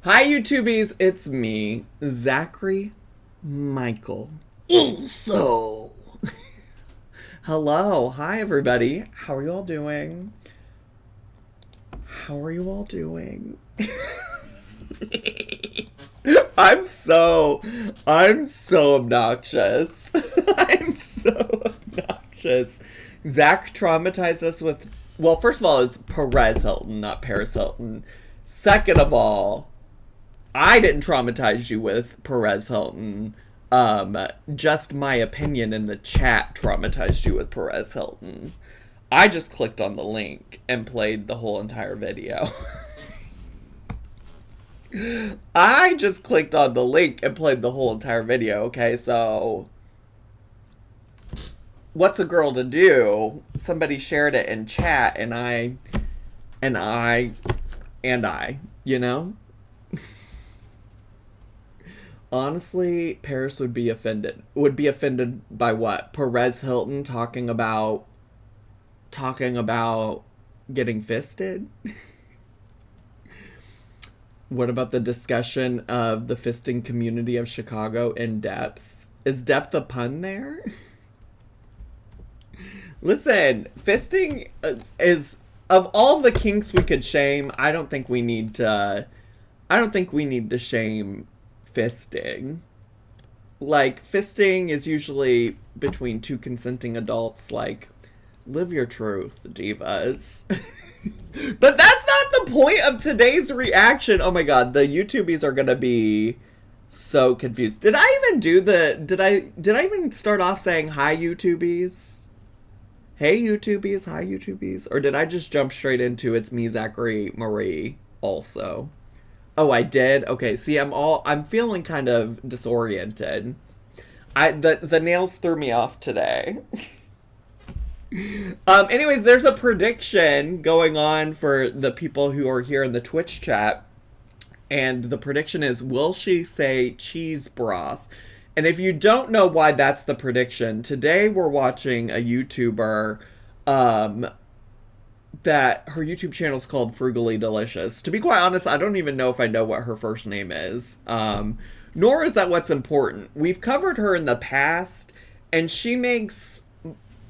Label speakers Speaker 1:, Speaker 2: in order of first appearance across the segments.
Speaker 1: Hi, YouTubies. It's me, Zachary Michael. So, hello. Hi, everybody. How are you all doing? How are you all doing? I'm so obnoxious. I'm so obnoxious. Zach traumatized us with, well, first of all, it's Perez Hilton, not Paris Hilton. Second of all, I didn't traumatize you with Perez Hilton. Just my opinion in the chat traumatized you with Perez Hilton. I just clicked on the link and played the whole entire video. I just clicked on the link and played the whole entire video, okay? So, what's a girl to do? Somebody shared it in chat and I, you know? Honestly, Paris would be offended. Would be offended by what? Perez Hilton talking about getting fisted? What about the discussion of the fisting community of Chicago in depth? Is depth a pun there? Listen, fisting is, of all the kinks we could shame, I don't think we need to shame fisting. Like, fisting is usually between two consenting adults. Like, live your truth, divas. But that's not the point of today's reaction. Oh my god, the YouTubies are gonna be so confused. Did I even do the, did I even start off saying hi, YouTubies? Hey, YouTubies, hi, YouTubies. Or did I just jump straight into it's me, Zachary Marie, also? Oh, I did? Okay, see, I'm feeling kind of disoriented. The nails threw me off today. Anyways, there's a prediction going on for the people who are here in the Twitch chat. And the prediction is, will she say cheese broth? And if you don't know why that's the prediction, today we're watching a YouTuber, that her YouTube channel is called Frugally Delicious. To be quite honest, I don't even know if I know what her first name is. Nor is that what's important. We've covered her in the past, and she makes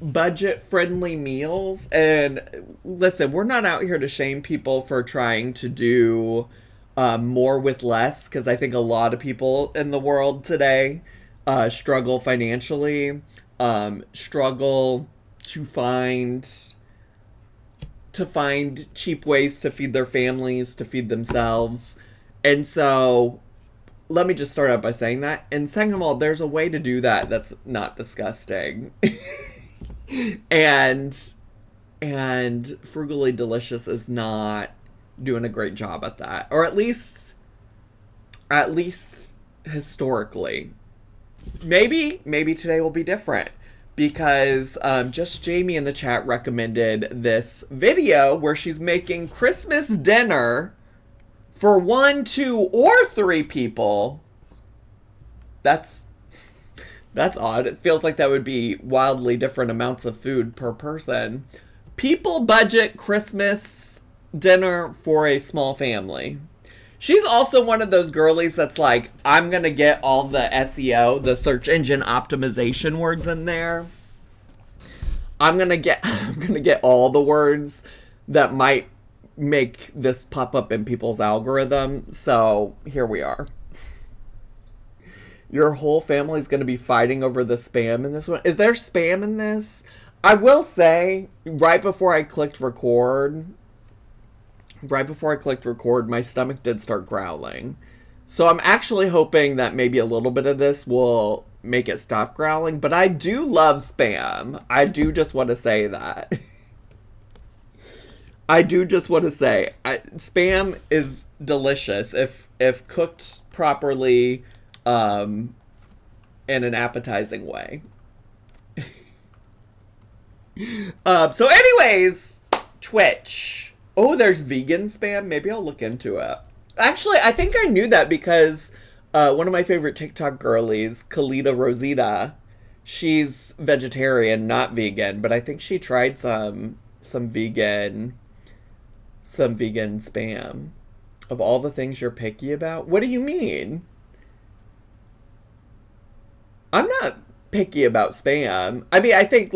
Speaker 1: budget-friendly meals. And listen, we're not out here to shame people for trying to do more with less, because I think a lot of people in the world today struggle financially, struggle to find cheap ways to feed their families, to feed themselves. And so, let me just start out by saying that. And second of all, there's a way to do that that's not disgusting. and Frugally Delicious is not doing a great job at that. Or at least historically. Maybe today will be different. Because just Jamie in the chat recommended this video where she's making Christmas dinner for 1, 2, or 3 people. That's odd. It feels like that would be wildly different amounts of food per person. People budget Christmas dinner for a small family. She's also one of those girlies that's like, I'm going to get all the SEO, the search engine optimization words in there. I'm going to get all the words that might make this pop up in people's algorithm. So, here we are. Your whole family's going to be fighting over the spam in this one. Is there spam in this? I will say, right before I clicked record, my stomach did start growling. So I'm actually hoping that maybe a little bit of this will make it stop growling. But I do love spam. I do just want to say that. Spam is delicious if cooked properly, in an appetizing way. So anyways, Twitch. Oh, there's vegan spam? Maybe I'll look into it. Actually, I think I knew that because one of my favorite TikTok girlies, Kalita Rosita, she's vegetarian, not vegan, but I think she tried some vegan spam. Of all the things you're picky about? What do you mean? I'm not picky about Spam. I mean, I think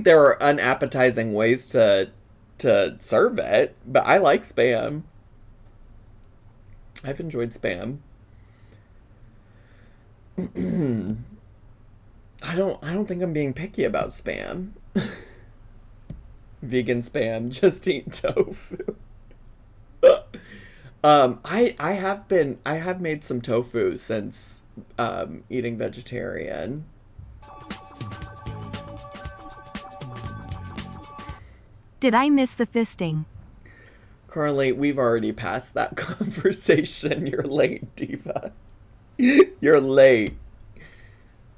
Speaker 1: there are unappetizing ways to serve it, but I like Spam. I've enjoyed Spam. I don't think I'm being picky about Spam. Vegan Spam, just eat tofu. I have made some tofu since eating vegetarian.
Speaker 2: Did I miss the fisting?
Speaker 1: Carly, we've already passed that conversation. You're late, diva. You're late.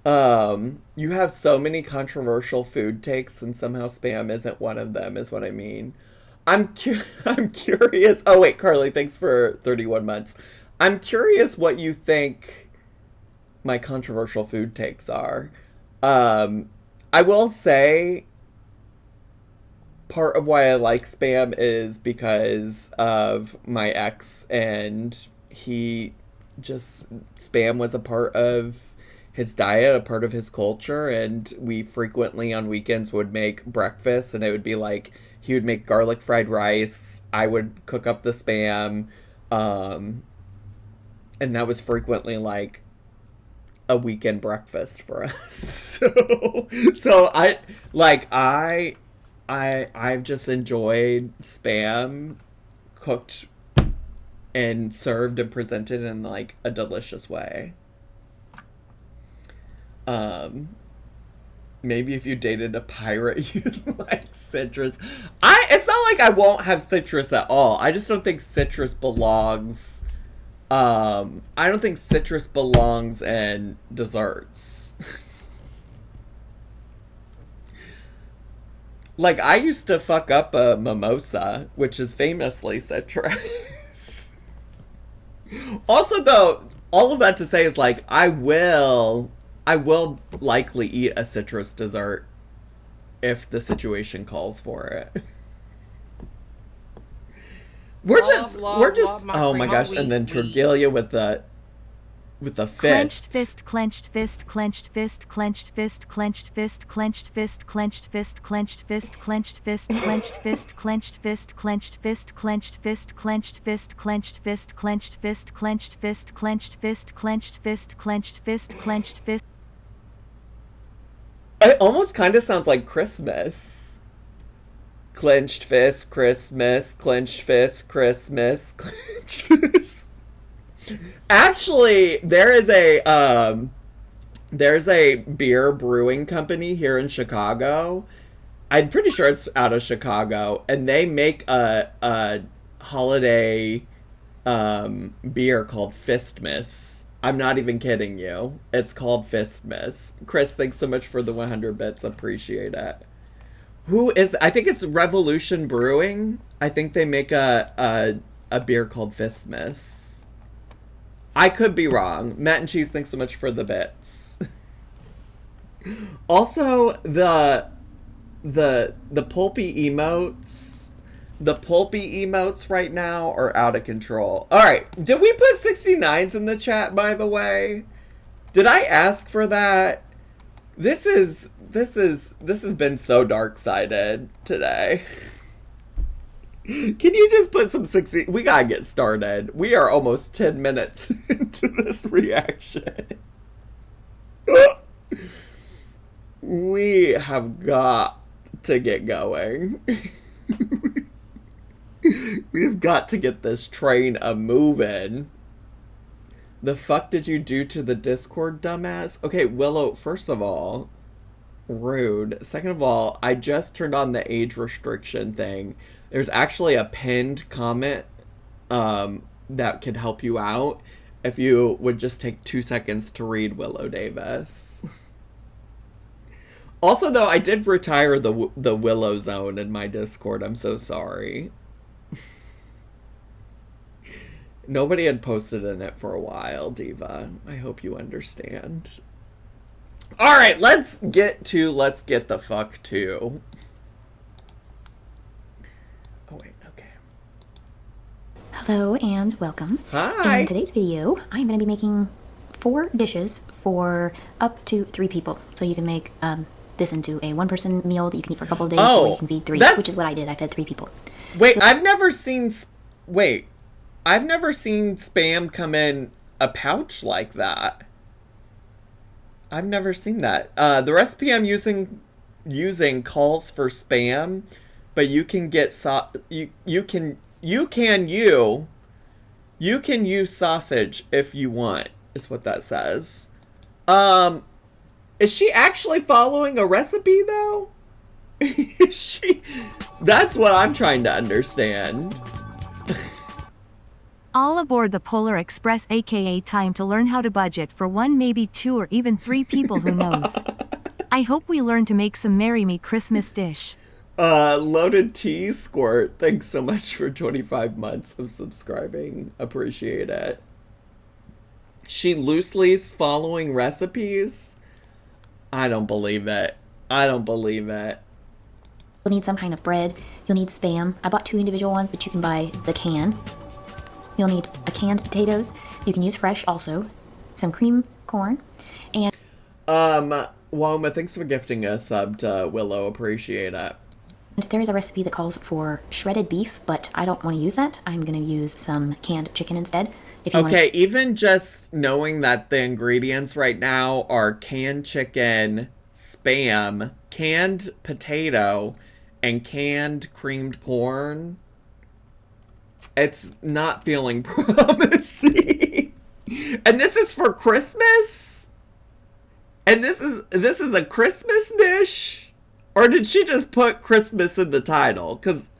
Speaker 1: You have so many controversial food takes, and somehow Spam isn't one of them, is what I mean. I'm curious. Oh wait, Carly, thanks for 31 months. I'm curious what you think my controversial food takes are. I will say part of why I like Spam is because of my ex, and he just Spam was a part of his diet, a part of his culture, and we frequently on weekends would make breakfast, and it would be like he would make garlic fried rice, I would cook up the Spam, and that was frequently like a weekend breakfast for us. So I've just enjoyed Spam cooked and served and presented in like a delicious way. Maybe if you dated a pirate, you'd like citrus. It's not like I won't have citrus at all. I just don't think citrus belongs. I don't think citrus belongs in desserts. Like, I used to fuck up a mimosa, which is famously citrus. Also, though, all of that to say is like, I will likely eat a citrus dessert if the situation calls for it. We're just oh my gosh, and then Tregelia with the fist.
Speaker 2: Clenched fist, clenched fist, clenched fist, clenched fist, clenched fist, clenched fist, clenched fist, clenched fist, clenched fist, clenched fist, clenched fist, clenched fist, clenched fist, clenched fist, clenched fist, clenched fist, clenched fist, clenched fist, clenched fist, clenched fist.
Speaker 1: It almost kind of sounds like Christmas. Clenched fist, Christmas, clenched fist, Christmas, clenched fist. Actually, there's a beer brewing company here in Chicago. I'm pretty sure it's out of Chicago, and they make a holiday beer called Fistmas. I'm not even kidding you. It's called Fistmas. Chris, thanks so much for the 100 bits. Appreciate it. I think it's Revolution Brewing. I think they make a beer called Fistmas. I could be wrong. Matt and Cheese, thanks so much for the bits. Also, the pulpy emotes. The pulpy emotes right now are out of control. Alright, did we put 69s in the chat, by the way? Did I ask for that? This has been so dark-sided today. Can you just put some 60? We gotta get started. We are almost 10 minutes into this reaction. We have got to get going. We've got to get this train a-moving. The fuck did you do to the Discord, dumbass? Okay, Willow, first of all, rude. Second of all, I just turned on the age restriction thing. There's actually a pinned comment that could help you out if you would just take 2 seconds to read Willow Davis. Also, though, I did retire the Willow Zone in my Discord. I'm so sorry. Nobody had posted in it for a while, Diva. I hope you understand. Alright, let's get the fuck to. Oh, wait, okay.
Speaker 3: Hello and welcome.
Speaker 1: Hi.
Speaker 3: In today's video, I'm going to be making 4 dishes for up to 3 people. So you can make this into a 1-person meal that you can eat for a couple of days, or you can feed 3, which is what I did. I fed 3 people.
Speaker 1: Wait, I've never seen Spam come in a pouch like that. I've never seen that. The recipe I'm using calls for Spam, but you can get you can use sausage if you want, is what that says. Is she actually following a recipe though? That's what I'm trying to understand.
Speaker 2: All aboard the Polar Express, aka time to learn how to budget for 1, maybe 2, or even 3 people, who knows. I hope we learn to make some Merry Me Christmas dish.
Speaker 1: Loaded tea squirt, thanks so much for 25 months of subscribing. Appreciate it. She loosely is following recipes? I don't believe it.
Speaker 3: You'll need some kind of bread. You'll need Spam. I bought 2 individual ones, but you can buy the can. You'll need a canned potatoes. You can use fresh also. Some cream corn. And
Speaker 1: Woma, thanks for gifting a sub to Willow. Appreciate it.
Speaker 3: there is a recipe that calls for shredded beef, but I don't want to use that. I'm going to use some canned chicken instead.
Speaker 1: Okay, even just knowing that the ingredients right now are canned chicken, Spam, canned potato, and canned creamed corn, it's not feeling promising. And this is for Christmas? And this is a Christmas dish? Or did she just put Christmas in the title? Because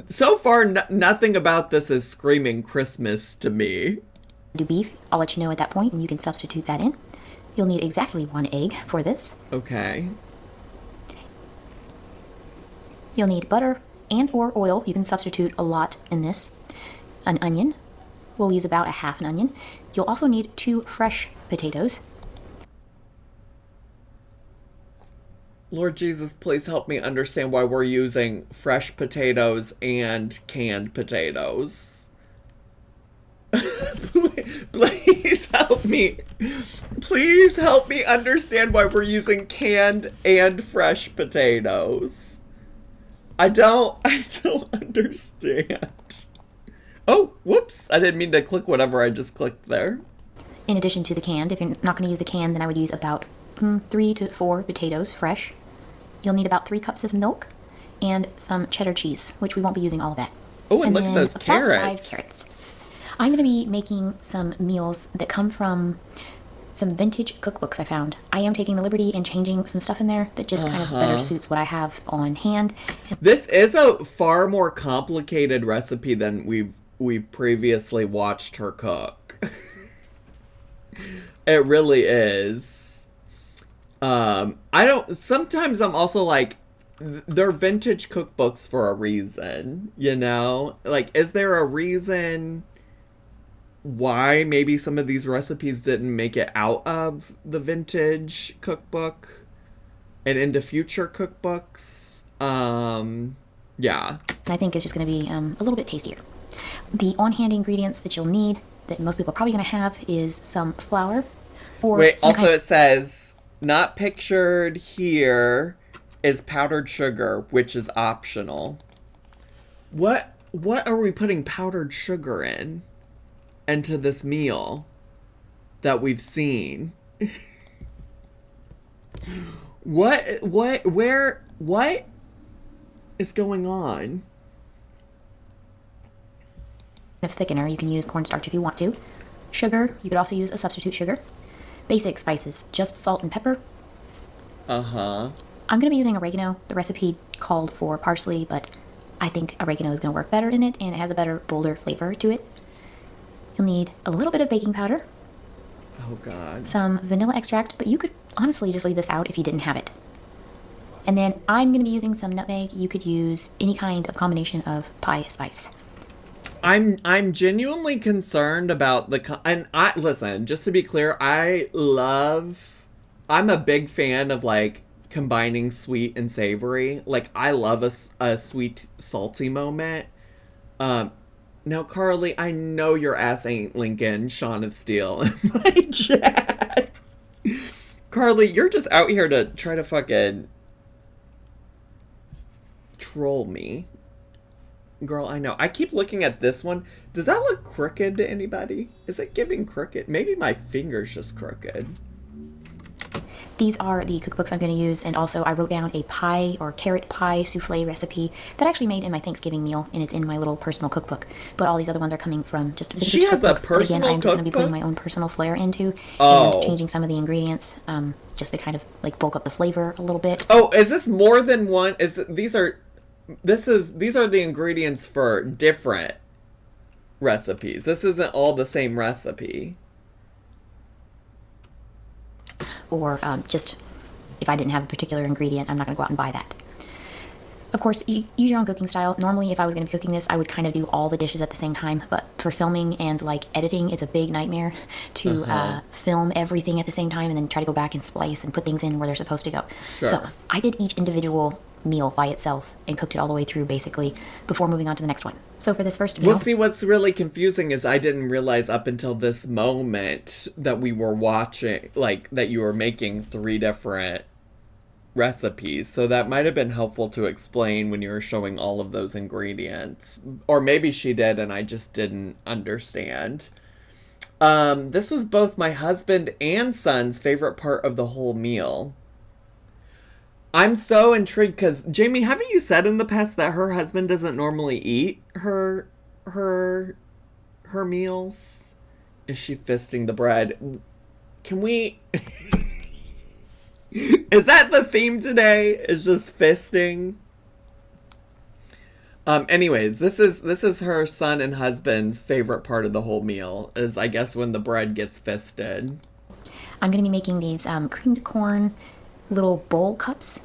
Speaker 1: so far, nothing about this is screaming Christmas to me.
Speaker 3: Do beef. I'll let you know at that point, and you can substitute that in. You'll need exactly 1 egg for this.
Speaker 1: Okay.
Speaker 3: You'll need butter and or oil. You can substitute a lot in this. An onion. We'll use about a half an onion. You'll also need 2 fresh potatoes.
Speaker 1: Lord Jesus, please help me understand why we're using fresh potatoes and canned potatoes. Please help me. Please help me understand why we're using canned and fresh potatoes. I don't understand. Oh, whoops. I didn't mean to click whatever I just clicked there.
Speaker 3: In addition to the canned, if you're not going to use the canned, then I would use about 3 to 4 potatoes fresh. You'll need about 3 cups of milk and some cheddar cheese, which we won't be using all of that.
Speaker 1: Oh, and look at those carrots.
Speaker 3: 5 carrots. I'm going to be making some meals that come from some vintage cookbooks I found. I am taking the liberty and changing some stuff in there that just kind of better suits what I have on hand.
Speaker 1: This is a far more complicated recipe than we've previously watched her cook. It really is. Sometimes I'm also like, they're vintage cookbooks for a reason, you know? Like, is there a reason why maybe some of these recipes didn't make it out of the vintage cookbook and into future cookbooks? Yeah.
Speaker 3: I think it's just going to be a little bit tastier. The on-hand ingredients that you'll need, that most people are probably going to have, is some flour.
Speaker 1: It says, not pictured here is powdered sugar, which is optional. What are we putting powdered sugar in? Into this meal that we've seen? What is going on?
Speaker 3: Of thickener, you can use cornstarch if you want to. Sugar, you could also use a substitute sugar. Basic spices, just salt and pepper.
Speaker 1: Uh-huh.
Speaker 3: I'm going to be using oregano. The recipe called for parsley, but I think oregano is going to work better in it, and it has a better, bolder flavor to it. You'll need a little bit of baking powder.
Speaker 1: Oh, God.
Speaker 3: Some vanilla extract, but you could honestly just leave this out if you didn't have it. And then I'm going to be using some nutmeg. You could use any kind of combination of pie spice.
Speaker 1: I'm genuinely concerned about listen, just to be clear, I'm a big fan of like combining sweet and savory. Like I love a sweet salty moment. Now, Carly, I know your ass ain't Lincoln, Shaun of Steel, in my chat. Carly, you're just out here to try to fucking troll me. Girl, I know. I keep looking at this one. Does that look crooked to anybody? Is it giving crooked? Maybe my finger's just crooked.
Speaker 3: These are the cookbooks I'm going to use, and also I wrote down a pie or carrot pie souffle recipe that I actually made in my Thanksgiving meal, and it's in my little personal cookbook. But all these other ones are coming from just vintage
Speaker 1: She has a
Speaker 3: cookbooks that,
Speaker 1: personal
Speaker 3: again, I'm just going to be putting
Speaker 1: cookbook?
Speaker 3: my own personal flair into,
Speaker 1: Oh.
Speaker 3: and changing some of the ingredients, just to kind of like bulk up the flavor a little bit.
Speaker 1: Oh, is this more than one? These are the ingredients for different recipes. This isn't all the same recipe.
Speaker 3: Or just if I didn't have a particular ingredient, I'm not going to go out and buy that. Of course, use your own cooking style. Normally, if I was going to be cooking this, I would kind of do all the dishes at the same time. But for filming and like editing, it's a big nightmare to film everything at the same time and then try to go back and splice and put things in where they're supposed to go.
Speaker 1: Sure.
Speaker 3: So I did each individual meal by itself and cooked it all the way through basically before moving on to the next one. So for this first meal,
Speaker 1: Well, see, what's really confusing is I didn't realize up until this moment that we were watching, like, that you were making 3 different recipes. So that might have been helpful to explain when you were showing all of those ingredients. Or maybe she did and I just didn't understand. This was both my husband and son's favorite part of the whole meal. I'm so intrigued because, Jamie, haven't you said in the past that her husband doesn't normally eat her meals? Is she fisting the bread? Can we... Is that the theme today? Is just fisting? Anyways, this is her son and husband's favorite part of the whole meal, is I guess when the bread gets fisted.
Speaker 3: I'm going to be making these creamed corn little bowl cups.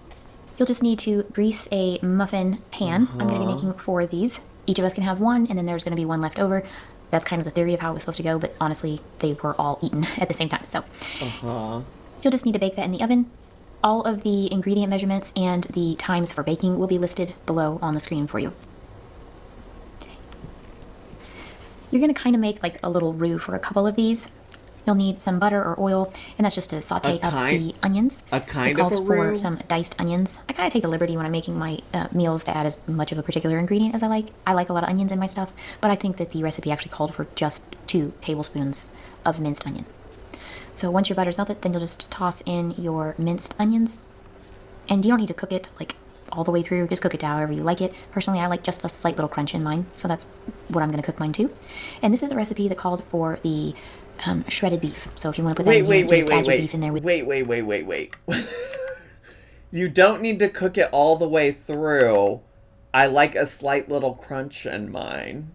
Speaker 3: You'll just need to grease a muffin pan. I'm going to be making 4 of these. Each of us can have one, and then there's going to be one left over. That's kind of the theory of how it was supposed to go, but honestly, they were all eaten at the same time. So you'll just need to bake that in the oven. All of the ingredient measurements and the times for baking will be listed below on the screen for you. You're going to kind of make like a little roux for a couple of these. You'll need some butter or oil, and that's just to saute up the onions.
Speaker 1: A kind
Speaker 3: it calls
Speaker 1: of a roux?
Speaker 3: for some diced onions. I kind of take the liberty when I'm making my meals to add as much of a particular ingredient as I like. I like a lot of onions in my stuff, but I think that the recipe actually called for just 2 tablespoons of minced onion. So once your butter's melted, then you'll just toss in your minced onions. And you don't need to cook it like all the way through. Just cook it however you like it. Personally, I like just a slight little crunch in mine, so that's what I'm going to cook mine too. And this is the recipe that called for the shredded beef. So if you want to put that in here, just add your beef in there with...
Speaker 1: Wait. You don't need to cook it all the way through. I like a slight little crunch in mine.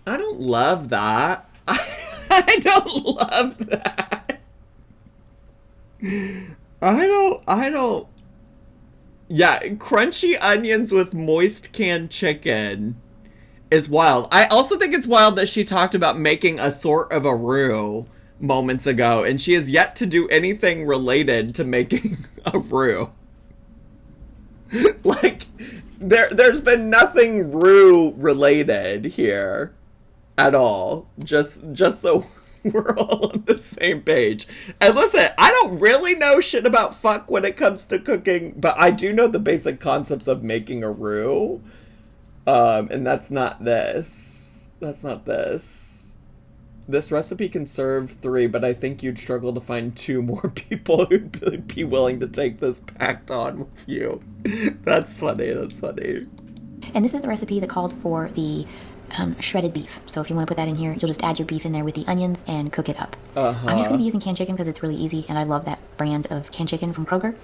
Speaker 1: I don't love that. I don't love that. I don't. Yeah, crunchy onions with moist canned chicken is wild. I also think it's wild that she talked about making a sort of a roux moments ago, and she has yet to do anything related to making a roux. Like, there's been nothing roux related here at all. Just so we're all on the same page. And listen, I don't really know shit about fuck when it comes to cooking, but I do know the basic concepts of making a roux. And that's not this. That's not this. This recipe can serve 3, but I think you'd struggle to find 2 more people who'd be willing to take this pact on with you. That's funny. That's funny.
Speaker 3: And this is the recipe that called for the shredded beef. So if you want to put that in here, you'll just add your beef in there with the onions and cook it up. I'm just going to be using canned chicken because it's really easy, and I love that brand of canned chicken from Kroger.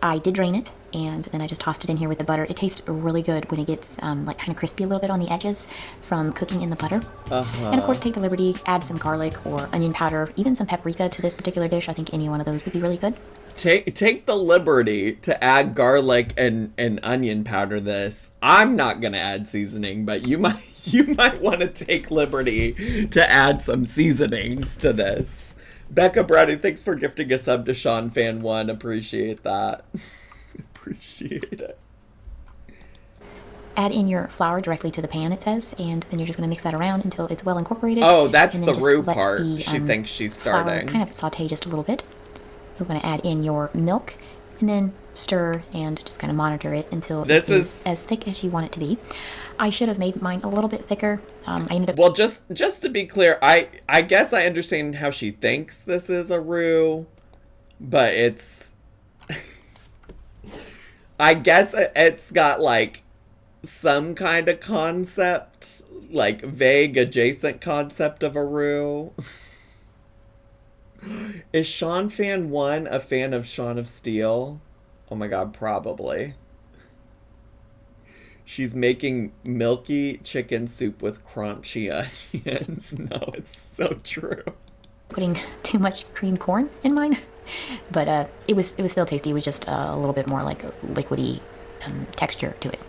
Speaker 3: I did drain it, and then I just tossed it in here with the butter. It tastes really good when it gets like kind of crispy a little bit on the edges from cooking in the butter. And of course, take the liberty, add some garlic or onion powder, even some paprika to this particular dish. I think any one of those would be really good.
Speaker 1: Take the liberty to add garlic and onion powder this. I'm not gonna add seasoning, but you might want to take liberty to add some seasonings to this. Becca Brownie, thanks for gifting a sub to Sean Fan 1. Appreciate that. Appreciate it.
Speaker 3: Add in your flour directly to the pan, it says, and then you're just going to mix that around until it's well incorporated.
Speaker 1: Oh, that's
Speaker 3: and
Speaker 1: the
Speaker 3: then just
Speaker 1: roux
Speaker 3: let
Speaker 1: part.
Speaker 3: The,
Speaker 1: She thinks she's starting.
Speaker 3: Flour kind of saute just a little bit. You're going to add in your milk, and then stir and just kind of monitor it until it is as thick as you want it to be. I should have made mine a little bit thicker. I ended up...
Speaker 1: Well, just to be clear, I guess I understand how she thinks this is a roux, but it's... I guess it's got, like, some kind of concept, like, vague adjacent concept of a roux. Is Sean Fan 1 a fan of Shaun of Steel? Oh my god, probably. She's making milky chicken soup with crunchy onions. No, it's so true.
Speaker 3: Putting too much creamed corn in mine, but it was still tasty. It was just a little bit more like a liquidy texture to it.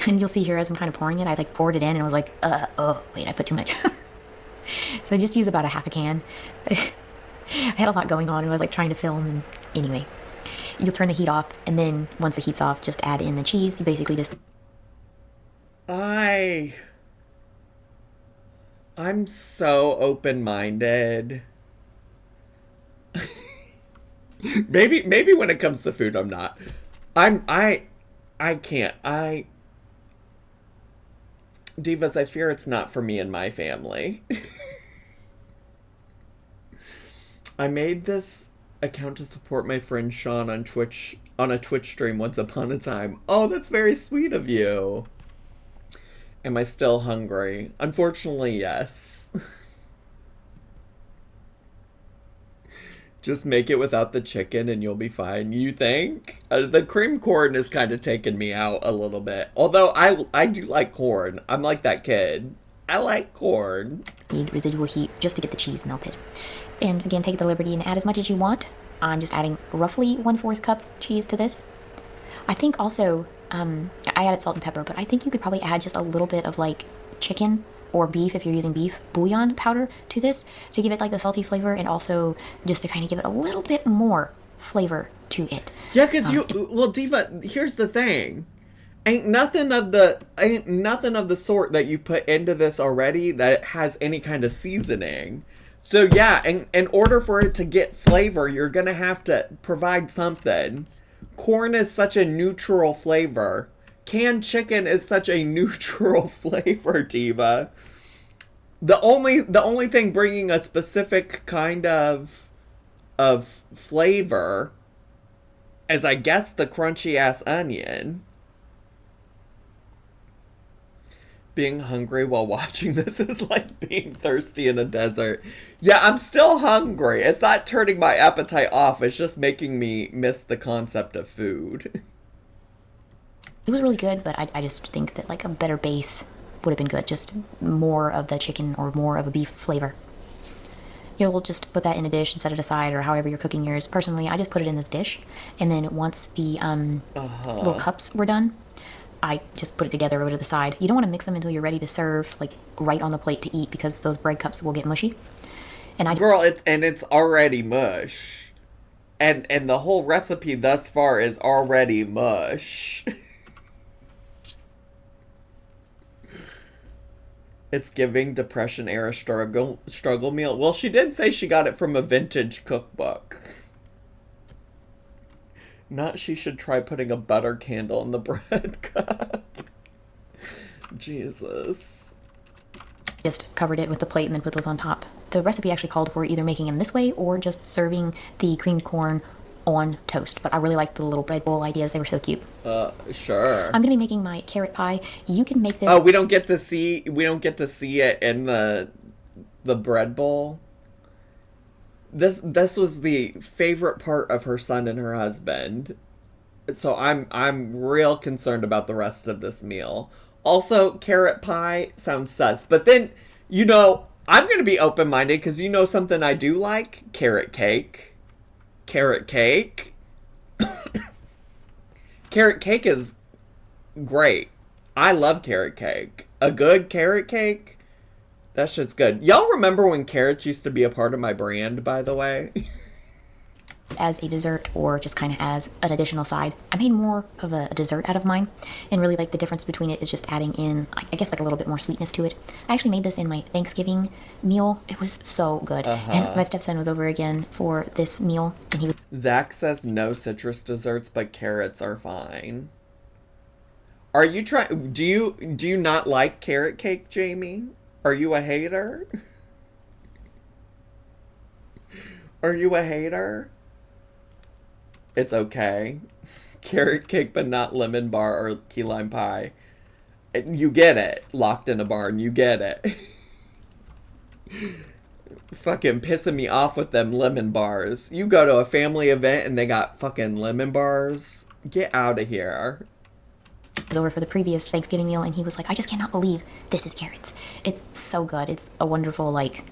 Speaker 3: And you'll see here as I'm kind of pouring it, I like poured it in and I was like, oh wait, I put too much. So I just use about a half a can. I had a lot going on and I was like trying to film, and anyway. You'll turn the heat off, and then once the heat's off, just add in the cheese. You basically just...
Speaker 1: I'm so open-minded. maybe when it comes to food, I'm not. I can't. Divas, I fear it's not for me and my family. I made this account to support my friend Sean on Twitch, on a Twitch stream once upon a time. Oh, that's very sweet of you. Am I still hungry? Unfortunately, yes. Just make it without the chicken and you'll be fine, you think? The cream corn is kind of taking me out a little bit. Although I do like corn. I'm like that kid. I like corn.
Speaker 3: Need residual heat just to get the cheese melted. And again, take the liberty and add as much as you want. I'm just adding roughly 1/4 cup cheese to this. I think also, I added salt and pepper, but I think you could probably add just a little bit of like chicken or beef, if you're using beef, bouillon powder to this to give it like the salty flavor, and also just to kind of give it a little bit more flavor to it.
Speaker 1: Yeah, because well, Diva, here's the thing. Ain't nothing of the sort that you put into this already that has any kind of seasoning. So yeah, in order for it to get flavor, you're gonna have to provide something. Corn is such a neutral flavor. Canned chicken is such a neutral flavor, Diva. The only thing bringing a specific kind of flavor is, I guess, the crunchy ass onion. Being hungry while watching this is like being thirsty in a desert. Yeah, I'm still hungry. It's not turning my appetite off. It's just making me miss the concept of food.
Speaker 3: It was really good, but I just think that like a better base would have been good. Just more of the chicken or more of a beef flavor. You'll just put that in a dish and set it aside, or however you're cooking yours. Personally, I just put it in this dish, and then once the little cups were done, I just put it together over to the side. You don't want to mix them until you're ready to serve, like right on the plate to eat, because those bread cups will get mushy. And
Speaker 1: it's already mush, and the whole recipe thus far is already mush. It's giving Depression era struggle meal. Well, she did say she got it from a vintage cookbook. Not she should try putting a butter candle in the bread cup. Jesus.
Speaker 3: Just covered it with the plate and then put those on top. The recipe actually called for either making them this way or just serving the creamed corn on toast. But I really liked the little bread bowl ideas. They were so cute.
Speaker 1: Sure.
Speaker 3: I'm gonna be making my carrot pie. You can make this.
Speaker 1: Oh, we don't get to see it in the bread bowl. this was the favorite part of her son and her husband. So I'm real concerned about the rest of this meal. Also, carrot pie sounds sus. But then, I'm going to be open-minded because something I do like? Carrot cake. Carrot cake. Carrot cake is great. I love carrot cake. A good carrot cake, that shit's good. Y'all remember when carrots used to be a part of my brand, by the way?
Speaker 3: As a dessert or just kind of as an additional side. I made more of a dessert out of mine, and really like the difference between it is just adding in, I guess, like a little bit more sweetness to it. I actually made this in my Thanksgiving meal. It was so good. And my stepson was over again for this meal, and he was...
Speaker 1: Zach says no citrus desserts, but carrots are fine. Are you trying? Do you not like carrot cake, Jamie? Are you a hater? Are you a hater? It's okay. Carrot cake, but not lemon bar or key lime pie. You get it. Locked in a barn. You get it. Fucking pissing me off with them lemon bars. You go to a family event and they got fucking lemon bars. Get out of here.
Speaker 3: Was over for the previous Thanksgiving meal, and he was like, I just cannot believe this is carrots. It's so good. It's a wonderful, like,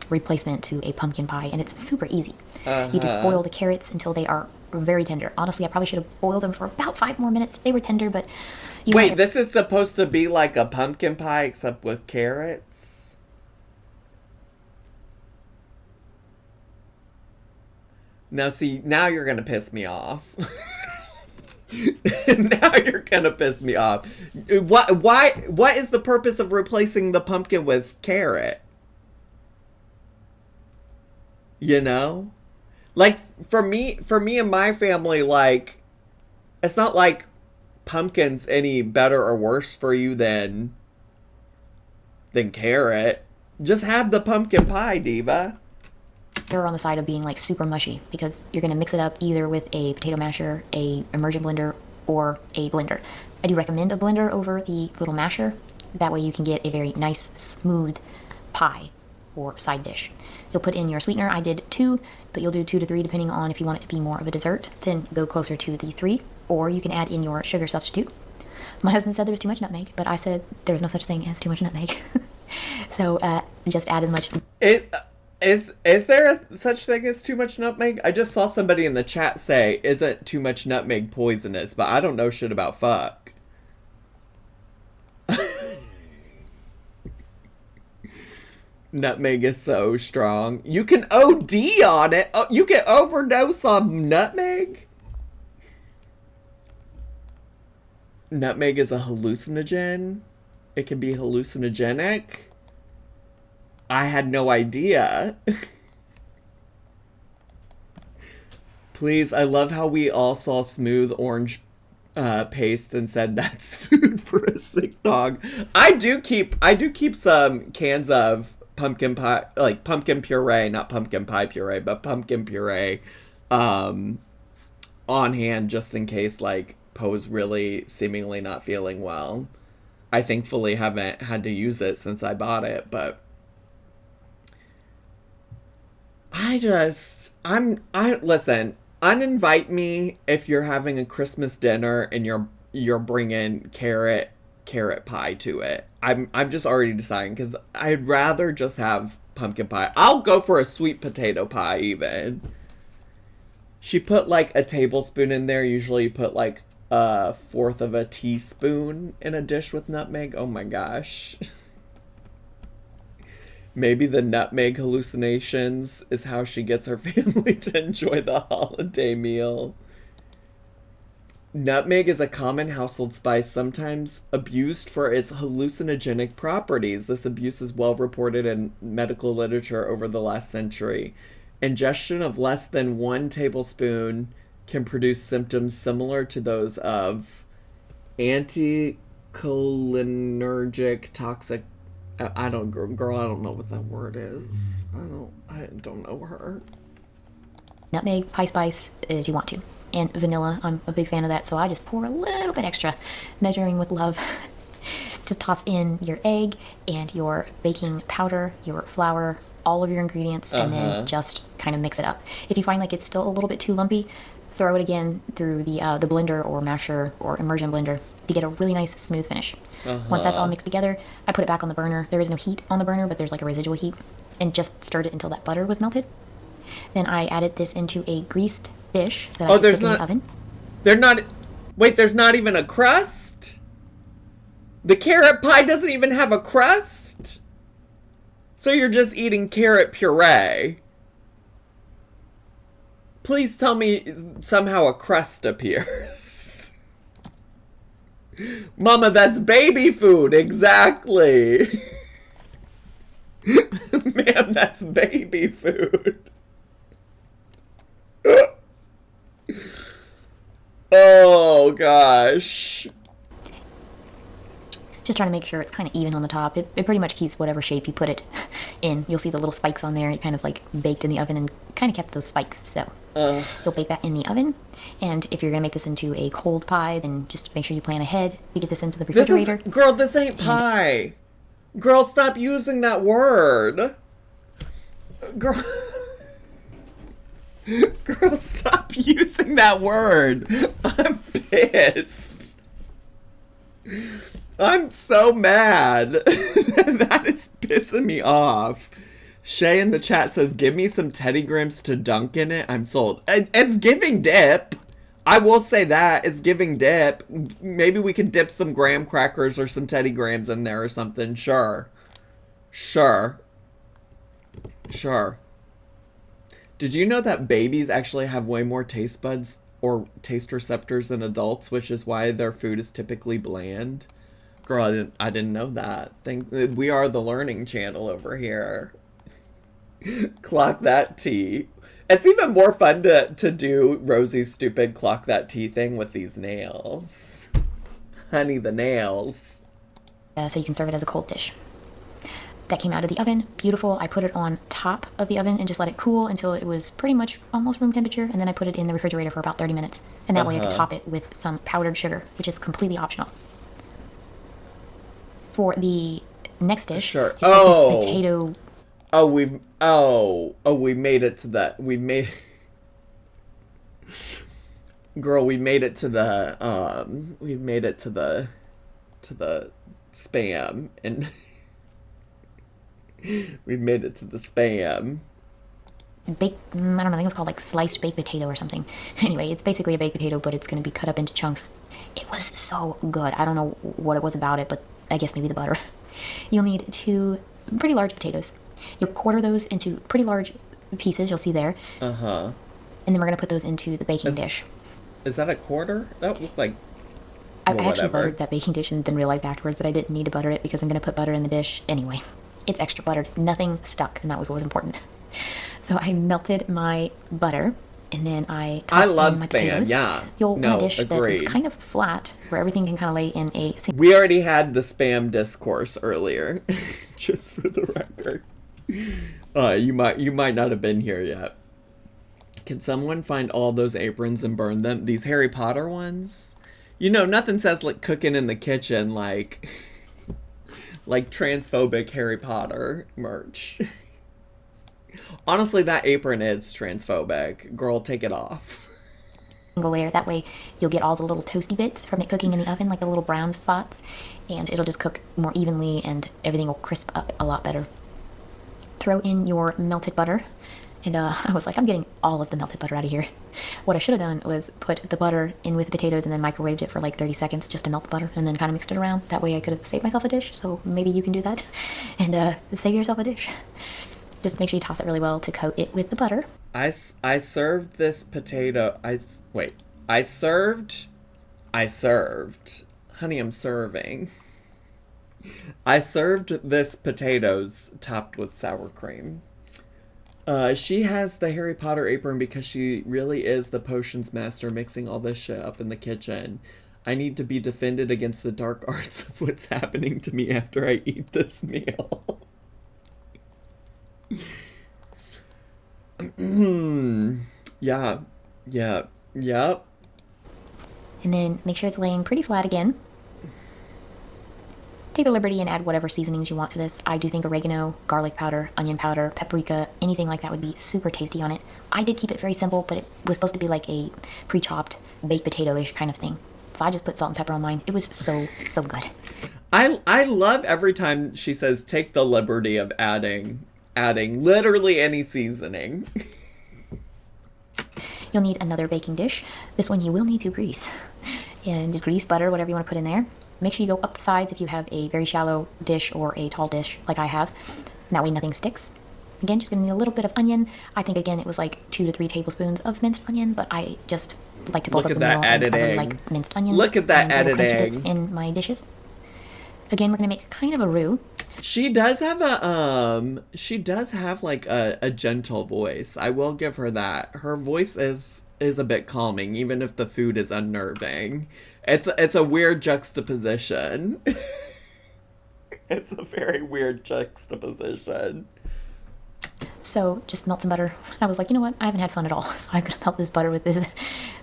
Speaker 3: replacement to a pumpkin pie, and it's super easy. You just boil the carrots until they are very tender. Honestly, I probably should have boiled them for about 5 more minutes. They were tender, but...
Speaker 1: Wait, this is supposed to be like a pumpkin pie except with carrots? Now, see, now you're going to piss me off. Now you're going to piss me off. What is the purpose of replacing the pumpkin with carrot? Like, for me and my family, like, it's not like pumpkin's any better or worse for you than carrot. Just have the pumpkin pie, diva.
Speaker 3: They're on the side of being, like, super mushy, because you're going to mix it up either with a potato masher, a immersion blender, or a blender. I do recommend a blender over the little masher. That way you can get a very nice, smooth pie or side dish. You'll put in your sweetener. I did 2, but you'll do 2 to 3 depending on if you want it to be more of a dessert. Then go closer to the 3, or you can add in your sugar substitute. My husband said there was too much nutmeg, but I said there's no such thing as too much nutmeg. So just add as much.
Speaker 1: Is there such thing as too much nutmeg? I just saw somebody in the chat say, isn't too much nutmeg poisonous? But I don't know shit about fuck. Nutmeg is so strong. You can OD on it. Oh, you can overdose on nutmeg? Nutmeg is a hallucinogen. It can be hallucinogenic. I had no idea. Please, I love how we all saw smooth orange paste and said that's food for a sick dog. I do keep some cans of pumpkin pie, like pumpkin puree, not pumpkin pie puree, but pumpkin puree on hand just in case, like, Poe's really seemingly not feeling well. I thankfully haven't had to use it since I bought it, but listen, uninvite me if you're having a Christmas dinner and you're bringing carrot pie to it. I'm just already deciding, because I'd rather just have pumpkin pie. I'll go for a sweet potato pie even. She put like a tablespoon in there. Usually you put like 1/4 of a teaspoon in a dish with nutmeg. Oh my gosh. Maybe the nutmeg hallucinations is how she gets her family to enjoy the holiday meal. Nutmeg is a common household spice, sometimes abused for its hallucinogenic properties. This abuse is well reported in medical literature over the last century. Ingestion of less than 1 tablespoon can produce symptoms similar to those of anticholinergic toxic. I don't know what that word is. I don't know her.
Speaker 3: Nutmeg, pie spice, as you want to. And vanilla, I'm a big fan of that, so I just pour a little bit extra, measuring with love. Just toss in your egg and your baking powder, your flour, all of your ingredients and then just kind of mix it up. If you find like it's still a little bit too lumpy, throw it again through the blender or masher or immersion blender to get a really nice smooth finish. Once that's all mixed together, I put it back on the burner. There is no heat on the burner, but there's like a residual heat, and just stirred it until that butter was melted. Then I added this into a greased dish that I could cook in the oven.
Speaker 1: There's not even a crust? The carrot pie doesn't even have a crust? So you're just eating carrot puree. Please tell me somehow a crust appears. Mama, that's baby food, exactly. Ma'am, that's baby food. Oh, gosh.
Speaker 3: Just trying to make sure it's kind of even on the top. It pretty much keeps whatever shape you put it in. You'll see the little spikes on there. It kind of like baked in the oven and kind of kept those spikes. So you'll bake that in the oven. And if you're going to make this into a cold pie, then just make sure you plan ahead to get this into the refrigerator.
Speaker 1: Girl, this ain't pie. Girl, stop using that word. Girl, stop using that word. I'm pissed. I'm so mad. That is pissing me off. Shay in the chat says, give me some Teddy Grahams to dunk in it. I'm sold. It's giving dip. I will say that. It's giving dip. Maybe we could dip some graham crackers or some Teddy Grahams in there or something. Sure. Did you know that babies actually have way more taste buds or taste receptors than adults, which is why their food is typically bland? Girl, I didn't know that. We are the learning channel over here. Clock that tea. It's even more fun to do Rosie's stupid clock that tea thing with these nails. Honey, the nails.
Speaker 3: So you can serve it as a cold dish. That came out of the oven, beautiful. I put it on top of the oven and just let it cool until it was pretty much almost room temperature, and then I put it in the refrigerator for about 30 minutes. And that way I could top it with some powdered sugar, which is completely optional. For the next dish,
Speaker 1: sure.
Speaker 3: This potato.
Speaker 1: We made it to that. We made it to the we've made it to the spam, and we've made it to the spam.
Speaker 3: I don't know, I think it was called like sliced baked potato or something. Anyway, it's basically a baked potato, but it's going to be cut up into chunks. It was so good. I don't know what it was about it, but I guess maybe the butter. You'll need 2 pretty large potatoes. You'll quarter those into pretty large pieces, you'll see there. And then we're going to put those into the baking dish.
Speaker 1: Is that a quarter? That looked like...
Speaker 3: I actually buttered that baking dish and then realized afterwards that I didn't need to butter it because I'm going to put butter in the dish anyway. It's extra buttered. Nothing stuck, and that was what was important. So I melted my butter, and then I tossed in my potatoes.
Speaker 1: Yeah.
Speaker 3: You'll want a dish that is kind of flat, where everything can kind of lay in a...
Speaker 1: We already had the spam discourse earlier, just for the record. You might not have been here yet. Can someone find all those aprons and burn them? These Harry Potter ones? You know, nothing says like cooking in the kitchen like transphobic Harry Potter merch. Honestly, that apron is transphobic. Girl, take it off.
Speaker 3: Single layer. That way you'll get all the little toasty bits from it cooking in the oven, like the little brown spots, and it'll just cook more evenly and everything will crisp up a lot better. Throw in your melted butter. And I was like, I'm getting all of the melted butter out of here. What I should have done was put the butter in with the potatoes and then microwaved it for like 30 seconds just to melt the butter and then kind of mixed it around. That way I could have saved myself a dish, so maybe you can do that and save yourself a dish. Just make sure you toss it really well to coat it with the butter.
Speaker 1: I served this potato. I served. Honey, I'm serving. I served this potatoes topped with sour cream. She has the Harry Potter apron because she really is the potions master mixing all this shit up in the kitchen. I need to be defended against the dark arts of what's happening to me after I eat this meal. Yep.
Speaker 3: And then make sure it's laying pretty flat again. take the liberty and add whatever seasonings you want to this. I do think oregano, garlic powder, onion powder, paprika, anything like that would be super tasty on it. I did keep it very simple, but it was supposed to be like a pre-chopped baked potato-ish kind of thing. So I just put salt and pepper on mine. It was so good.
Speaker 1: I love every time she says take the liberty of adding literally any seasoning.
Speaker 3: You'll need another baking dish. This one you will need to grease. And just grease, butter, whatever you want to put in there. Make sure you go up the sides if you have a very shallow dish or a tall dish like I have. That way nothing sticks. Again, just gonna need a little bit of onion. I think again it was like 2 to 3 tablespoons of minced onion, but I just like to bulk up the meal, and I really like minced onion.
Speaker 1: Look at that added
Speaker 3: egg in my dishes. Again, we're gonna make kind of a roux.
Speaker 1: She does have like a gentle voice. I will give her that. Her voice is a bit calming, even if the food is unnerving. It's a weird juxtaposition. It's a very weird juxtaposition.
Speaker 3: So just melt some butter. I was like, you know what? I haven't had fun at all, so I'm gonna melt this butter with this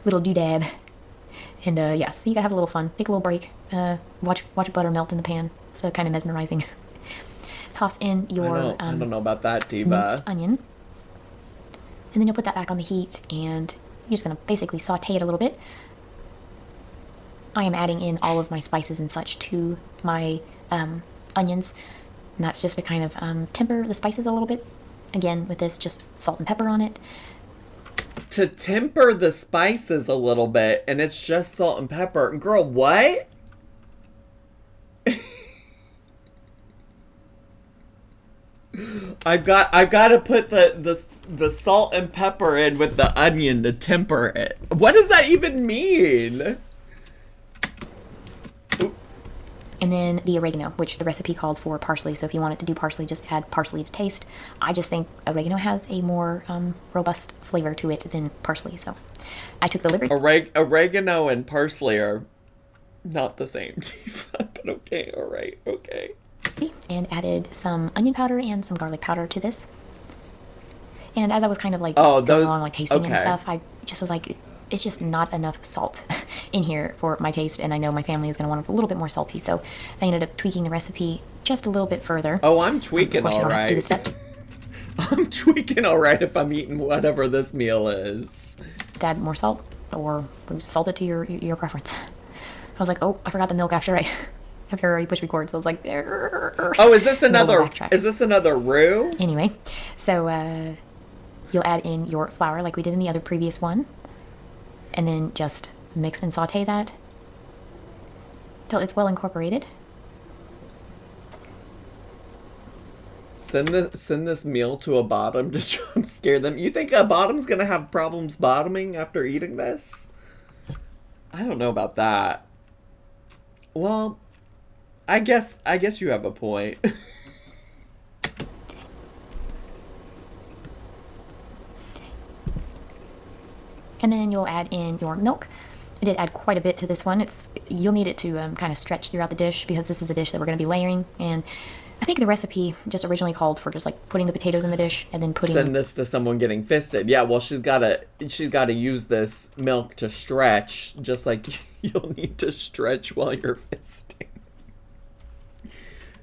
Speaker 3: little doodad. And yeah, so you gotta have a little fun. Take a little break. Watch butter melt in the pan. It's kind of mesmerizing. Toss in your
Speaker 1: I don't know about that, Diva.
Speaker 3: minced onion. And then you'll put that back on the heat, and you're just gonna basically saute it a little bit. I am adding in all of my spices and such to my onions. And that's just to kind of temper the spices a little bit. Again, with this, just salt and pepper on it.
Speaker 1: To temper the spices a little bit, and it's just salt and pepper. Girl, what? I've got to put the salt and pepper in with the onion to temper it. What does that even mean?
Speaker 3: And then the oregano, which the recipe called for parsley. So if you wanted to do parsley, just add parsley to taste. I just think oregano has a more robust flavor to it than parsley. So I took the liberty.
Speaker 1: Oregano and parsley are not the same, but okay, all right, okay.
Speaker 3: And added some onion powder and some garlic powder to this. And as I was kind of like
Speaker 1: going
Speaker 3: along, like tasting and stuff, I just was like, it's just not enough salt in here for my taste, and I know my family is going to want it a little bit more salty, so I ended up tweaking the recipe just a little bit further.
Speaker 1: Oh, I'm tweaking all right. I'm tweaking all right if I'm eating whatever this meal is.
Speaker 3: Just add more salt, or salt it to your preference. I was like, oh, I forgot the milk after I already pushed record, so I was like,
Speaker 1: oh, is this another roux?
Speaker 3: Anyway, so you'll add in your flour like we did in the other previous one, and then just mix and saute that till it's well incorporated.
Speaker 1: Send this meal to a bottom to try and scare them. You think a bottom's gonna have problems bottoming after eating this? I don't know about that. Well, I guess you have a point.
Speaker 3: And then you'll add in your milk. I did add quite a bit to this one. You'll need it to kind of stretch throughout the dish, because this is a dish that we're going to be layering. And I think the recipe just originally called for just like putting the potatoes in the dish and then putting.
Speaker 1: Send this to someone getting fisted. Yeah, well, she's gotta use this milk to stretch, just like you'll need to stretch while you're fisting.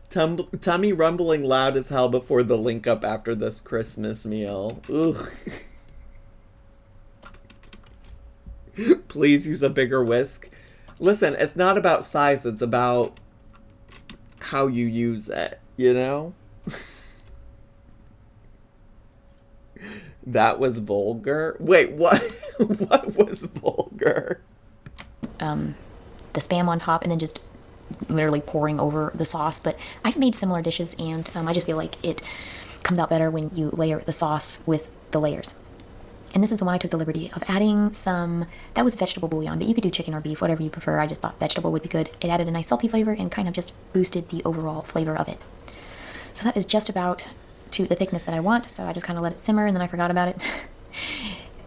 Speaker 1: Tummy rumbling loud as hell before the link up after this Christmas meal. Ugh. Please use a bigger whisk. Listen, it's not about size, it's about how you use it, you know? That was vulgar? Wait, what? What was vulgar?
Speaker 3: The Spam on top, and then just literally pouring over the sauce. But I've made similar dishes, and I just feel like it comes out better when you layer the sauce with the layers. And this is the one I took the liberty of adding some, that was vegetable bouillon, but you could do chicken or beef, whatever you prefer. I just thought vegetable would be good. It added a nice salty flavor and kind of just boosted the overall flavor of it. So that is just about to the thickness that I want, so I just kind of let it simmer, and then I forgot about it.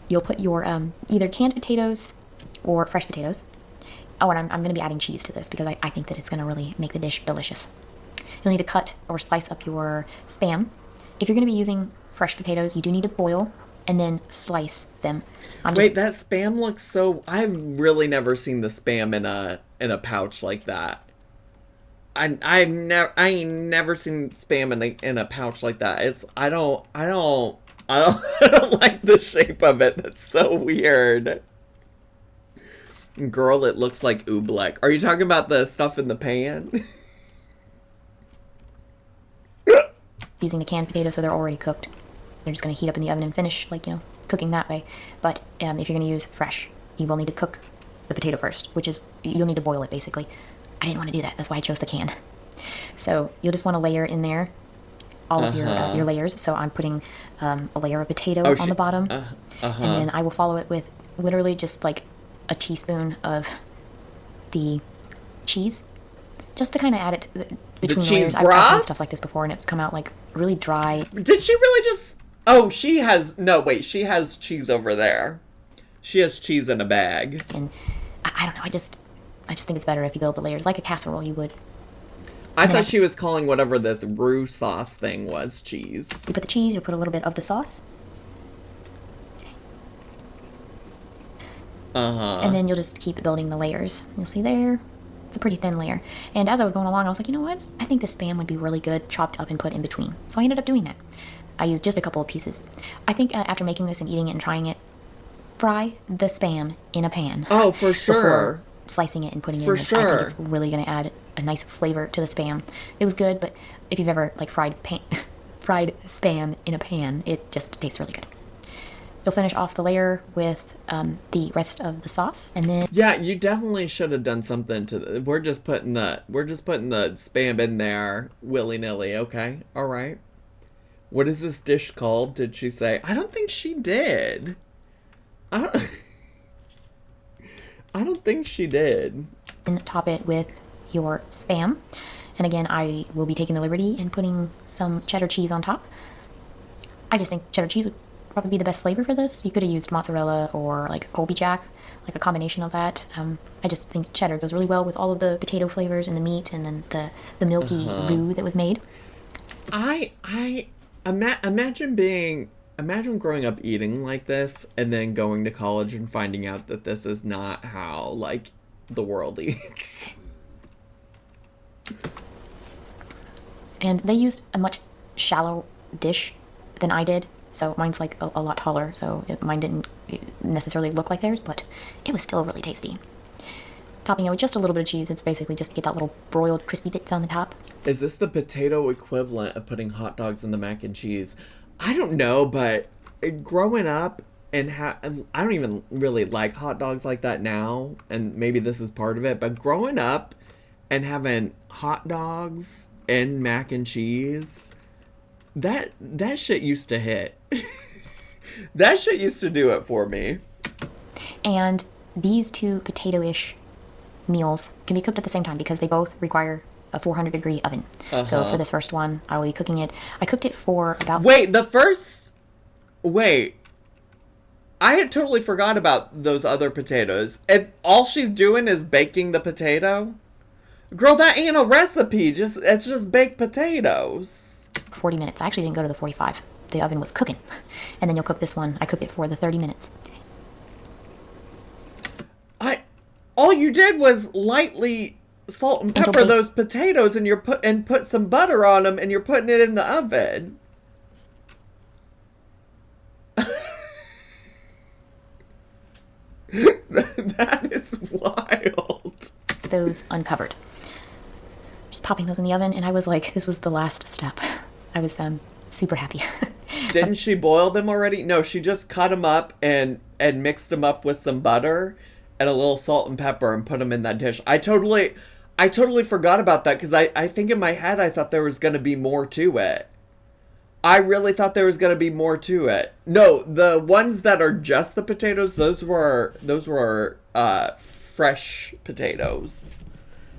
Speaker 3: You'll put your either canned potatoes or fresh potatoes. Oh, and I'm going to be adding cheese to this, because I think that it's going to really make the dish delicious. You'll need to cut or slice up your Spam. If you're going to be using fresh potatoes, you do need to boil and then slice them.
Speaker 1: Wait, that Spam looks so... I've really never seen the Spam in a pouch like that. I ain't never seen spam in a pouch like that. I don't I don't like the shape of it. That's so weird. Girl, it looks like oobleck. Are you talking about the stuff in the pan?
Speaker 3: Using the canned potatoes, so they're already cooked. They're just going to heat up in the oven and finish, like, cooking that way. But if you're going to use fresh, you will need to cook the potato first, which is, you'll need to boil it, basically. I didn't want to do that. That's why I chose the can. So you'll just want to layer in there all of your layers. So I'm putting a layer of potato on the bottom. And then I will follow it with literally just, like, a teaspoon of the cheese. Just to kind of add it between the layers. I've done stuff like this before, and it's come out, like, really dry.
Speaker 1: Did she really just... Oh, she has... No, wait. She has cheese over there. She has cheese in a bag.
Speaker 3: And I don't know. I just think it's better if you build the layers like a casserole you would.
Speaker 1: I thought she was calling whatever this roux sauce thing was cheese.
Speaker 3: You put the cheese, you put a little bit of the sauce. And then you'll just keep building the layers. You'll see there, it's a pretty thin layer. And as I was going along, I was like, you know what? I think this Spam would be really good chopped up and put in between. So I ended up doing that. I used just a couple of pieces. I think after making this and eating it and trying it, fry the Spam in a pan.
Speaker 1: Oh, for sure.
Speaker 3: Before slicing it and putting it in this. I think it's really going to add a nice flavor to the Spam. It was good, but if you've ever like fried Spam in a pan, it just tastes really good. You'll finish off the layer with the rest of the sauce, and then
Speaker 1: you definitely should have done something to. We're just putting the Spam in there willy nilly. Okay, all right. What is this dish called? Did she say? I don't think she did. I don't think she did.
Speaker 3: And top it with your Spam, and again, I will be taking the liberty and putting some cheddar cheese on top. I just think cheddar cheese would probably be the best flavor for this. You could have used mozzarella or like Colby Jack, like a combination of that. I just think cheddar goes really well with all of the potato flavors and the meat, and then the milky roux that was made.
Speaker 1: I imagine growing up eating like this and then going to college and finding out that this is not how like the world eats.
Speaker 3: And they used a much shallow dish than I did. So mine's like a lot taller, so mine didn't necessarily look like theirs, but it was still really tasty. Topping it with just a little bit of cheese. It's basically just to get that little broiled crispy bits on the top.
Speaker 1: Is this the potato equivalent of putting hot dogs in the mac and cheese? I don't know, but growing up and I don't even really like hot dogs like that now, and maybe this is part of it, but growing up and having hot dogs and mac and cheese, that shit used to hit. That shit used to do it for me.
Speaker 3: And these two potato-ish meals can be cooked at the same time because they both require a 400-degree oven. So for this first one, I will be cooking it. I cooked it for about...
Speaker 1: Wait. I had totally forgot about those other potatoes. And all she's doing is baking the potato? Girl, that ain't a recipe. It's just baked potatoes.
Speaker 3: 40 minutes. I actually didn't go to the 45. The oven was cooking. And then you'll cook this one. I cooked it for the 30 minutes.
Speaker 1: All you did was lightly salt and pepper those potatoes, and put some butter on them, and you're putting it in the oven. That is wild.
Speaker 3: Those uncovered. Just popping those in the oven, and I was like, this was the last step. I was super happy.
Speaker 1: Didn't she boil them already? No, she just cut them up and mixed them up with some butter and a little salt and pepper and put them in that dish. I totally forgot about that because I think in my head I thought there was going to be more to it. I really thought there was going to be more to it. No, the ones that are just the potatoes, those were fresh potatoes.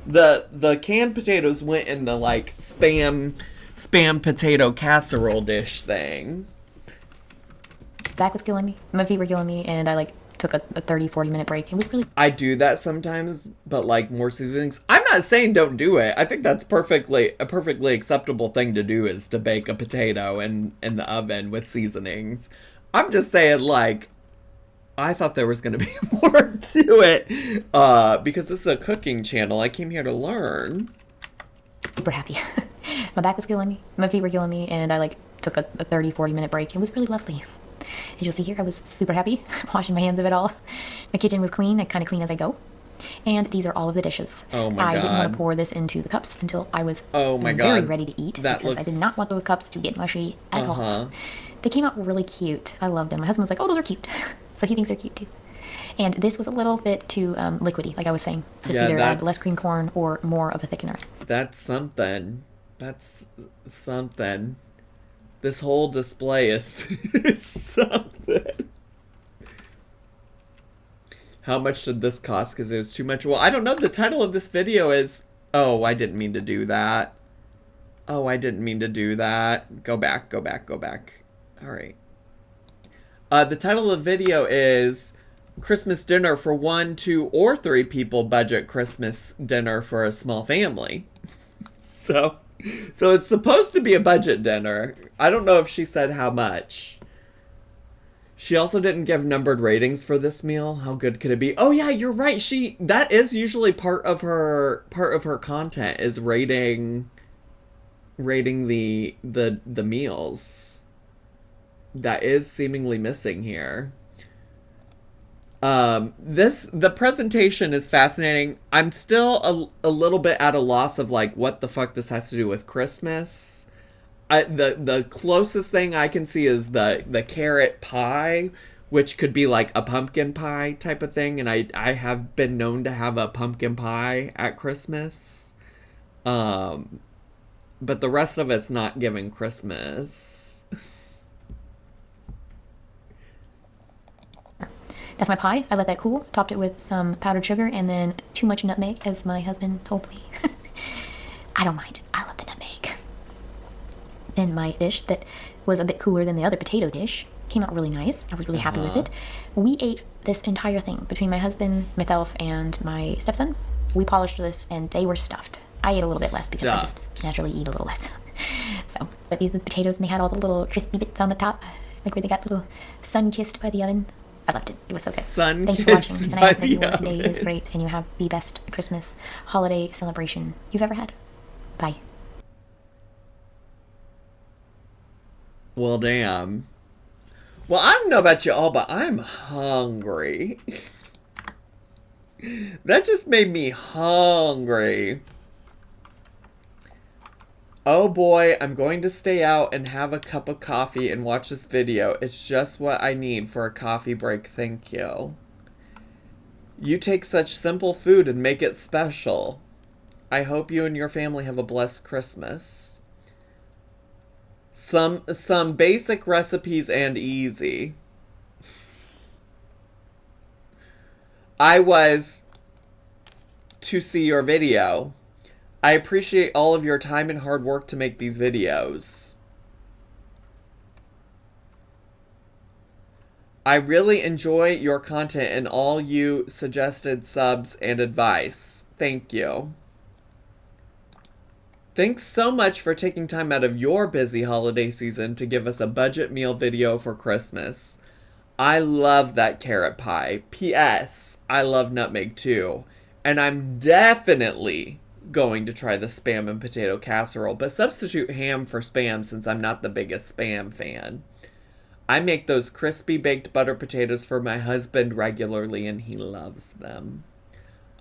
Speaker 1: The canned potatoes went in the like spam potato casserole dish thing.
Speaker 3: Back was killing me. My feet were killing me, and I like took a 30-40 minute break. It was really...
Speaker 1: I do that sometimes, but like more seasonings. I'm not saying don't do it. I think that's a perfectly acceptable thing to do, is to bake a potato in the oven with seasonings. I'm just saying, like, I thought there was going to be more to it because this is a cooking channel. I came here to learn.
Speaker 3: super happy. My back was killing me, my feet were killing me, and I like took a 30-40 minute break. It was really lovely. As you'll see here, I was super happy, washing my hands of it all. My kitchen was clean, kind of clean as I go. And these are all of the dishes.
Speaker 1: Oh my
Speaker 3: I
Speaker 1: God.
Speaker 3: didn't want to pour this into the cups until I was
Speaker 1: very
Speaker 3: ready to eat, because I did not want those cups to get mushy at all. They came out really cute. I loved them. My husband was like, oh, those are cute. So he thinks they're cute too. And this was a little bit too liquidy, like I was saying. Just either add less cream corn or more of a thickener.
Speaker 1: That's something. That's something. This whole display is something. How much did this cost? Because it was too much. Well, I don't know. The title of this video is... Oh, I didn't mean to do that. Oh, I didn't mean to do that. Go back, go back, go back. All right. The title of the video is Christmas Dinner for 1, 2, or 3 People Budget Christmas Dinner for a Small Family. So it's supposed to be a budget dinner. I don't know if she said how much. She also didn't give numbered ratings for this meal. How good could it be? Oh yeah, you're right. That is usually part of her content, is rating the meals. That is seemingly missing here. The presentation is fascinating. I'm still a little bit at a loss of like what the fuck this has to do with Christmas. The closest thing I can see is the carrot pie, which could be like a pumpkin pie type of thing, and I have been known to have a pumpkin pie at Christmas. But the rest of it's not giving Christmas.
Speaker 3: That's my pie. I let that cool. Topped it with some powdered sugar and then too much nutmeg, as my husband told me. I don't mind. I love the nutmeg. And my dish that was a bit cooler than the other potato dish came out really nice. I was really happy with it. We ate this entire thing between my husband, myself, and my stepson. We polished this and they were stuffed. I ate a little bit less because I just naturally eat a little less. But these are the potatoes, and they had all the little crispy bits on the top, like where they got little sun-kissed by the oven. I loved it. It was so good. Thank you for watching, and I hope that your day is great and you have the best Christmas holiday celebration you've ever had. Bye.
Speaker 1: Well, damn. Well, I don't know about you all, but I'm hungry. That just made me hungry. Oh boy, I'm going to stay out and have a cup of coffee and watch this video. It's just what I need for a coffee break, thank you. You take such simple food and make it special. I hope you and your family have a blessed Christmas. Some basic recipes and easy. I was to see your video. I appreciate all of your time and hard work to make these videos. I really enjoy your content and all you suggested subs and advice. Thank you. Thanks so much for taking time out of your busy holiday season to give us a budget meal video for Christmas. I love that carrot pie. P.S. I love nutmeg too. And I'm definitely going to try the spam and potato casserole, but substitute ham for spam since I'm not the biggest spam fan. I make those crispy baked butter potatoes for my husband regularly and he loves them.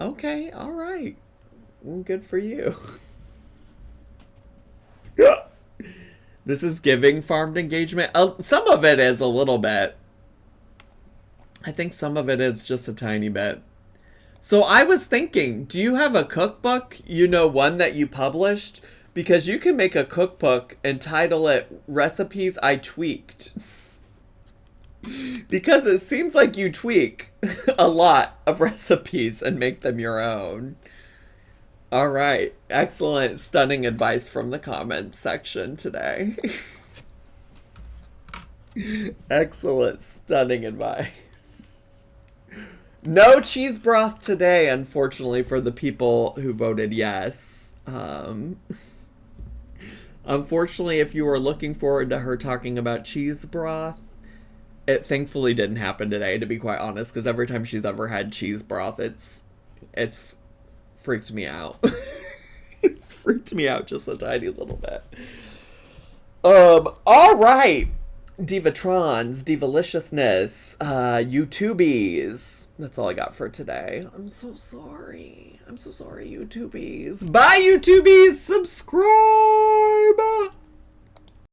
Speaker 1: Okay, all right. Well, good for you. This is giving farmed engagement. Some of it is a little bit. I think some of it is just a tiny bit. So I was thinking, do you have a cookbook? You know, one that you published? Because you can make a cookbook and title it Recipes I Tweaked. Because it seems like you tweak a lot of recipes and make them your own. All right. Excellent, stunning advice from the comments section today. Excellent, stunning advice. No cheese broth today, unfortunately, for the people who voted yes. Unfortunately, if you were looking forward to her talking about cheese broth, it thankfully didn't happen today, to be quite honest, because every time she's ever had cheese broth, it's freaked me out. It's freaked freaked me out just a tiny little bit. All right. Divatrons, Divaliciousness, YouTubies. That's all I got for today. I'm so sorry. I'm so sorry, YouTubies. Bye, YouTubies. Subscribe.